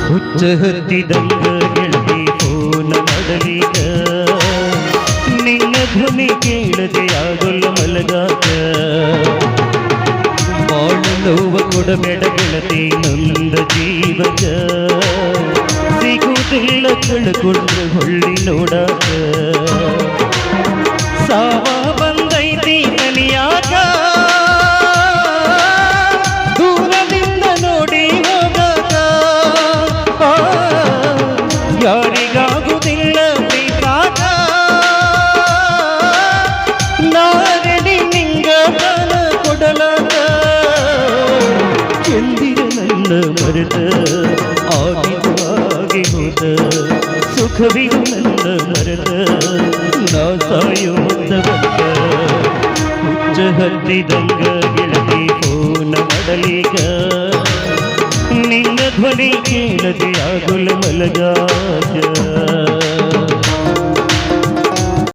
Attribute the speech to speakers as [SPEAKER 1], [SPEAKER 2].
[SPEAKER 1] ಹುಚ್ಚ ಹತ್ತಿದಂಗ ಗೆಳತಿ ಫೋನ ಮಾಡಲೀಗ ನಿನ್ನ ಧ್ವನಿ ಕೇಳದೆ ಆಗೊಲ್ಲ ಮಲಗಾಕ ಬಾಳ ನೋವ ಕೊಡಬೇಡ ಗೆಳತಿ ನೊಂದ ಜೀವಕ ಸಿಗುವುದಿಲ್ಲ ಕಳ್ಕೊಂಡ್ರೆ ಹೊಳ್ಳಿ ನೋಡಾಕ ಸಾವ ಬಂದೈತಿ ಕಲಿಯಾಕ ದೂರದಿಂದ ನೋಡಿ ಹೋಗಾಕ ಯಾರಿಗಾಗುವುದಿಲ್ಲ ಪ್ರೀತಾಕ ನಾರಡಿ ನಿಂಗ ಪ್ರಾಣ ಕೊಡಲಾಕ ಎಂದಿರ ನನ್ನ ಮರೆತ ಆಗಿರುವಾಗಿ ಹೋದ ಸುಖವಿದು ನನ್ನ ಮರೆತ ನಾ ಸಾಯೋ ಬಂದವಂತ ಹುಚ್ಚ ಹತ್ತಿದಂಗ ಗೆಳತಿ ಫೋನ ಮಾಡಲೀಗ ನಿನ್ನ ಧ್ವನಿ ಕೇಳದೆ ಆಗುಲ ಮಲಗಾಕ